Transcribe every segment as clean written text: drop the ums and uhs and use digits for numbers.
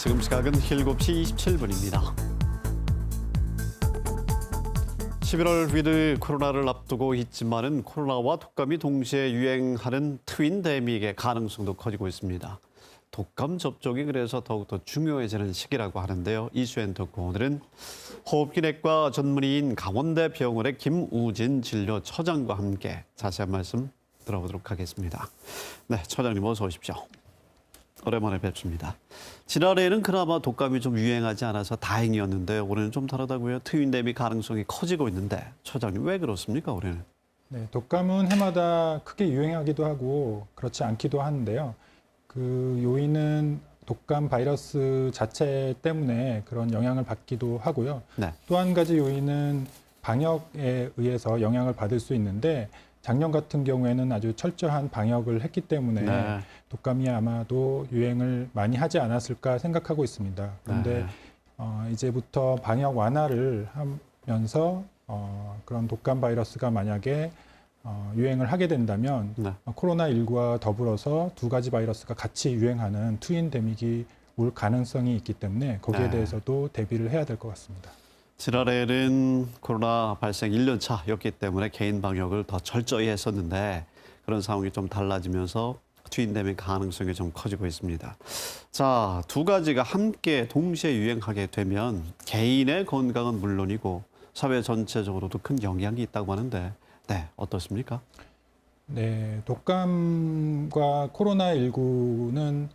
지금 시각은 7시 27분입니다. 11월 위드 코로나를 앞두고 있지만은 코로나와 독감이 동시에 유행하는 트윈데믹의 가능성도 커지고 있습니다. 독감 접종이 그래서 더욱더 중요해지는 시기라고 하는데요. 이슈엔 듣고 오늘은 호흡기내과 전문의인 강원대병원의 김우진 진료처장과 함께 자세한 말씀 들어보도록 하겠습니다. 네, 처장님 어서 오십시오. 오랜만에 뵙습니다. 지난해에는 그나마 독감이 좀 유행하지 않아서 다행이었는데 올해는 좀 다르다고요. 트윈데믹 가능성이 커지고 있는데 처장님 왜 그렇습니까 올해는? 네, 독감은 해마다 크게 유행하기도 하고 그렇지 않기도 하는데요. 그 요인은 독감 바이러스 자체 때문에 그런 영향을 받기도 하고요. 네. 또 한 가지 요인은 방역에 의해서 영향을 받을 수 있는데 작년 같은 경우에는 아주 철저한 방역을 했기 때문에 네. 독감이 아마도 유행을 많이 하지 않았을까 생각하고 있습니다. 그런데 이제부터 방역 완화를 하면서 그런 독감 바이러스가 만약에 유행을 하게 된다면 네. 코로나19와 더불어서 두 가지 바이러스가 같이 유행하는 트윈데믹이 올 가능성이 있기 때문에 거기에 네. 대해서도 대비를 해야 될 것 같습니다. 지난해에는 코로나 발생 1년 차였기 때문에 개인 방역을 더 철저히 했었는데 그런 상황이 좀 달라지면서 트윈데믹 가능성이 좀 커지고 있습니다. 자, 두 가지가 함께 동시에 유행하게 되면 개인의 건강은 물론이고 사회 전체적으로도 큰 영향이 있다고 하는데 네, 어떻습니까? 네, 독감과 코로나19는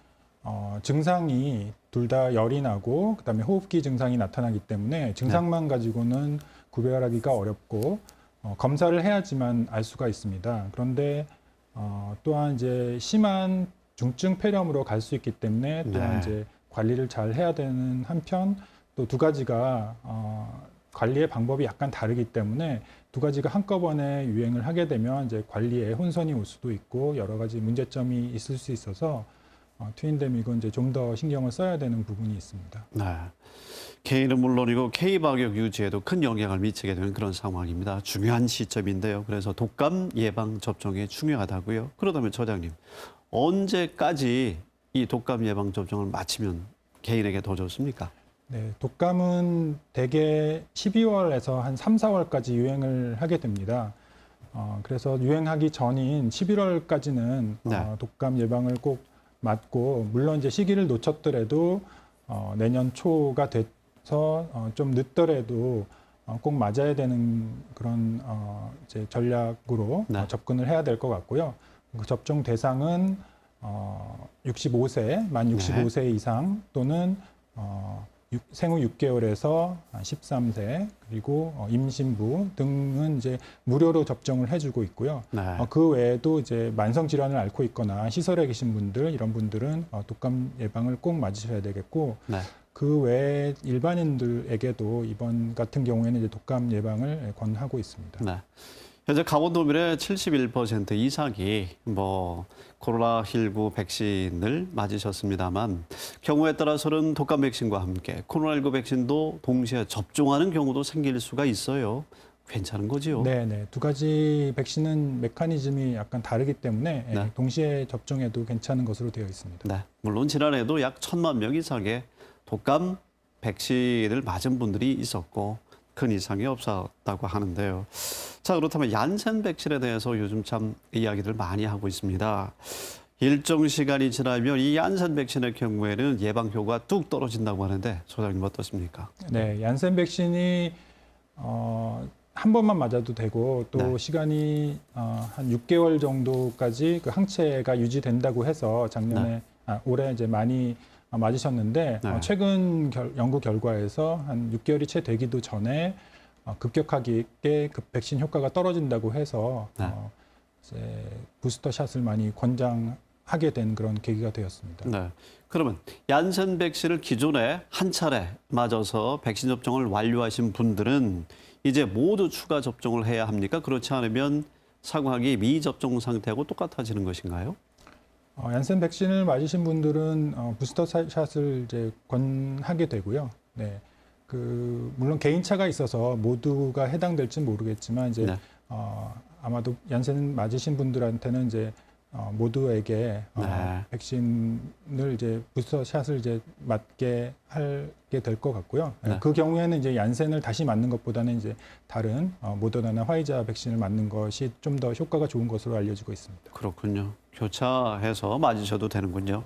증상이 둘 다 열이 나고 그다음에 호흡기 증상이 나타나기 때문에 증상만 가지고는 구별하기가 어렵고 검사를 해야지만 알 수가 있습니다. 그런데 또한 이제 심한 중증 폐렴으로 갈 수 있기 때문에 또한 이제 관리를 잘 해야 되는 한편 또 두 가지가 관리의 방법이 약간 다르기 때문에 두 가지가 한꺼번에 유행을 하게 되면 이제 관리에 혼선이 올 수도 있고 여러 가지 문제점이 있을 수 있어서 트윈데믹은 이제 좀 더 신경을 써야 되는 부분이 있습니다. 네. 개인은 물론이고 K방역 유지에도 큰 영향을 미치게 되는 그런 상황입니다. 중요한 시점인데요. 그래서 독감 예방 접종이 중요하다고요. 그렇다면 처장님, 언제까지 이 독감 예방 접종을 마치면 개인에게 더 좋습니까? 네, 독감은 대개 12월에서 한 3, 4월까지 유행을 하게 됩니다. 그래서 유행하기 전인 11월까지는 독감 예방을 꼭 맞고 물론 이제 시기를 놓쳤더라도 내년 초가 돼서 좀 늦더라도 꼭 맞아야 되는 그런 이제 전략으로 접근을 해야 될 것 같고요. 그 접종 대상은 65세, 만 65세 이상 또는 생후 6개월에서 13세 그리고 임신부 등은 이제 무료로 접종을 해주고 있고요. 그 외에도 이제 만성 질환을 앓고 있거나 시설에 계신 분들 이런 분들은 독감 예방을 꼭 맞으셔야 되겠고 그 외에 일반인들에게도 이번 같은 경우에는 이제 독감 예방을 권하고 있습니다. 현재 강원도민의 71% 이상이 코로나19 백신을 맞으셨습니다만 경우에 따라서는 독감 백신과 함께 코로나19 백신도 동시에 접종하는 경우도 생길 수가 있어요. 괜찮은 거지요? 네. 두 가지 백신은 메커니즘이 약간 다르기 때문에 동시에 접종해도 괜찮은 것으로 되어 있습니다. 물론 지난해에도 약 1,000만 명 이상의 독감 백신을 맞은 분들이 있었고 큰 이상이 없었다고 하는데요. 자, 그렇다면 얀센 백신에 대해서 요즘 참 이야기들 많이 하고 있습니다. 일정 시간이 지나면 이 얀센 백신의 경우에는 예방 효과가 뚝 떨어진다고 하는데 소장님 어떻습니까? 네, 얀센 백신이 한 번만 맞아도 되고 또 시간이 한 6개월 정도까지 그 항체가 유지된다고 해서 작년에 올해 이제 많이 맞으셨는데 최근 연구 결과에서 한 6개월이 채 되기도 전에 급격하게 그 백신 효과가 떨어진다고 해서 이제 부스터 샷을 많이 권장하게 된 그런 계기가 되었습니다. 그러면 얀센 백신을 기존에 한 차례 맞아서 백신 접종을 완료하신 분들은 이제 모두 추가 접종을 해야 합니까? 그렇지 않으면 상황이 미접종 상태하고 똑같아지는 것인가요? 얀센 백신을 맞으신 분들은 부스터 샷을 이제 권하게 되고요. 물론 개인차가 있어서 모두가 해당될지는 모르겠지만 이제 아마도 얀센 맞으신 분들한테는 이제 모두에게 네. 백신을 이제 부스터 샷을 이제 맞게 하게 될 것 같고요. 네. 그 경우에는 이제 얀센을 다시 맞는 것보다는 이제 다른 모더나나 화이자 백신을 맞는 것이 좀 더 효과가 좋은 것으로 알려지고 있습니다. 그렇군요. 교차해서 맞으셔도 되는군요.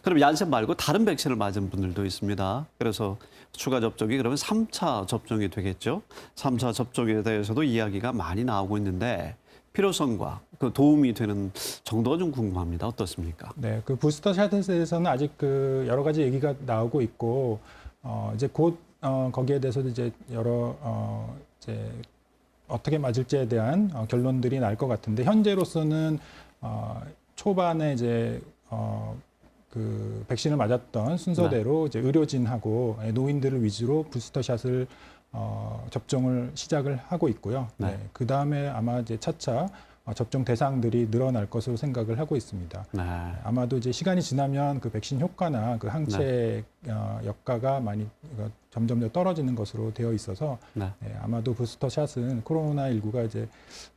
그럼 얀센 말고 다른 백신을 맞은 분들도 있습니다. 그래서 추가 접종이 그러면 3차 접종이 되겠죠. 3차 접종에 대해서도 이야기가 많이 나오고 있는데 필요성과 그 도움이 되는 정도가 좀 궁금합니다. 어떻습니까? 네, 그 부스터 샷에 대해서는 아직 그 여러 가지 얘기가 나오고 있고 이제 곧 거기에 대해서도 이제 여러 이제 어떻게 맞을지에 대한 결론들이 날 것 같은데 현재로서는 초반에 이제 그 백신을 맞았던 순서대로 이제 의료진하고 노인들을 위주로 부스터 샷을 접종을 시작을 하고 있고요. 네. 네, 그 다음에 아마 이제 차차 접종 대상들이 늘어날 것으로 생각을 하고 있습니다. 네. 아마도 이제 시간이 지나면 그 백신 효과나 그 항체 역가가 많이 점점 더 떨어지는 것으로 되어 있어서 네. 아마도 부스터 샷은 코로나19가 이제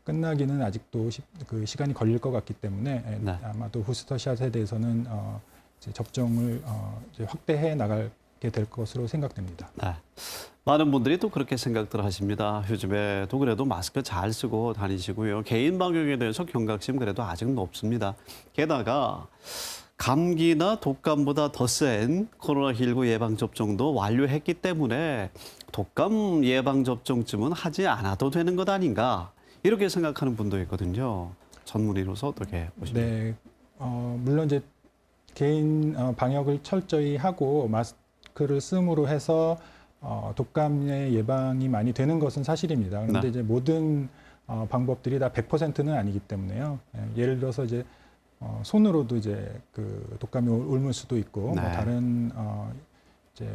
끝나기는 아직도 그 시간이 걸릴 것 같기 때문에 네. 아마도 부스터 샷에 대해서는 이제 접종을 이제 확대해 나가게 될 것으로 생각됩니다. 네. 많은 분들이 또 그렇게 생각들 하십니다. 요즘에도 그래도 마스크 잘 쓰고 다니시고요. 개인 방역에 대해서 경각심 그래도 아직 높습니다. 게다가 감기나 독감보다 더 센 코로나19 예방접종도 완료했기 때문에 독감 예방접종쯤은 하지 않아도 되는 것 아닌가 이렇게 생각하는 분도 있거든요. 전문의로서 어떻게 보십니까? 네, 물론 이제 개인 방역을 철저히 하고 마스크를 쓰므로 해서 독감의 예방이 많이 되는 것은 사실입니다. 그런데 네. 이제 모든 방법들이 다 100%는 아니기 때문에요. 예를 들어서 이제 손으로도 이제 그 독감이 옮을 수도 있고 네. 뭐 다른 이제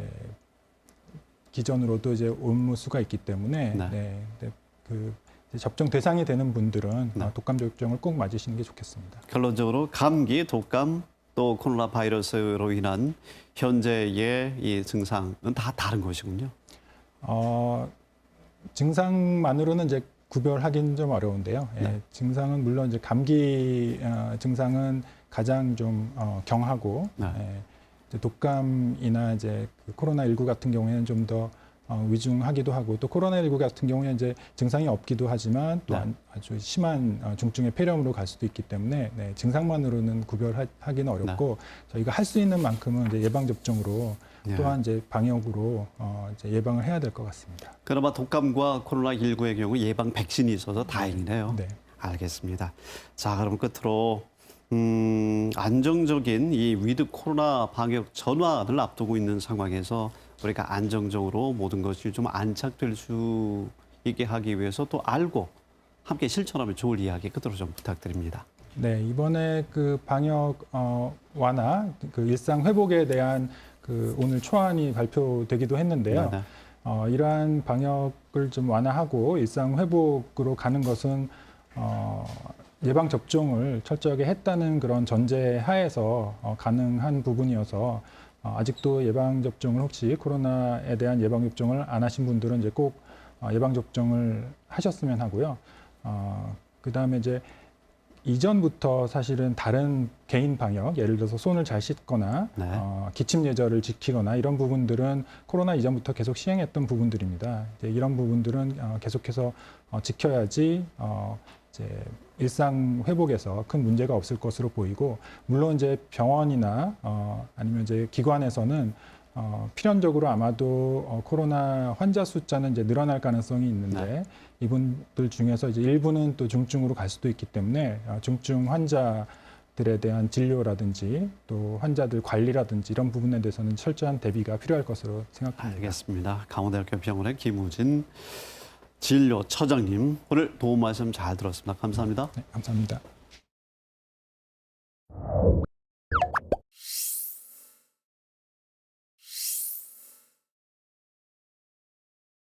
기전으로도 이제 옮을 수가 있기 때문에 네. 근데 그 이제 접종 대상이 되는 분들은 네. 독감 접종을 꼭 맞으시는 게 좋겠습니다. 결론적으로 감기, 독감 또 코로나 바이러스로 인한 현재의 이 증상은 다 다른 것이군요. 증상만으로는 이제 구별하기는 좀 어려운데요. 네. 증상은 물론 이제 감기 증상은 가장 좀 경하고 네. 이제 독감이나 이제 그 코로나19 같은 경우에는 좀 더 위중하기도 하고 또 코로나19 같은 경우에 이제 증상이 없기도 하지만 또 네. 아주 심한 중증의 폐렴으로 갈 수도 있기 때문에 증상만으로는 구별하기는 어렵고 저희가 할 수 있는 만큼은 이제 예방 접종으로 네. 또한 이제 방역으로 이제 예방을 해야 될 것 같습니다. 그나마 독감과 코로나19의 경우 예방 백신이 있어서 다행이네요. 네. 알겠습니다. 자, 그럼 끝으로 안정적인 이 위드 코로나 방역 전환을 앞두고 있는 상황에서 우리가 안정적으로 모든 것이 좀 안착될 수 있게 하기 위해서 또 알고 함께 실천하면 좋을 이야기 끝으로 좀 부탁드립니다. 네, 이번에 그 방역 완화, 그 일상 회복에 대한 그 오늘 초안이 발표되기도 했는데요. 네, 이러한 방역을 좀 완화하고 일상 회복으로 가는 것은 예방 접종을 철저하게 했다는 그런 전제 하에서 가능한 부분이어서 아직도 예방 접종을 혹시 코로나에 대한 예방 접종을 안 하신 분들은 이제 꼭 예방 접종을 하셨으면 하고요. 그다음에 이제 이전부터 사실은 다른 개인 방역, 예를 들어서 손을 잘 씻거나 네. 기침 예절을 지키거나 이런 부분들은 코로나 이전부터 계속 시행했던 부분들입니다. 이제 이런 부분들은 계속해서 지켜야지 이제 일상 회복에서 큰 문제가 없을 것으로 보이고, 물론 이제 병원이나 아니면 이제 기관에서는 필연적으로 아마도 코로나 환자 숫자는 이제 늘어날 가능성이 있는데 이분들 중에서 이제 일부는 또 중증으로 갈 수도 있기 때문에 중증 환자들에 대한 진료라든지 또 환자들 관리라든지 이런 부분에 대해서는 철저한 대비가 필요할 것으로 생각합니다. 알겠습니다. 강원대학교 병원의 김우진 진료처장님 오늘 도움 말씀 잘 들었습니다. 감사합니다. 네, 감사합니다.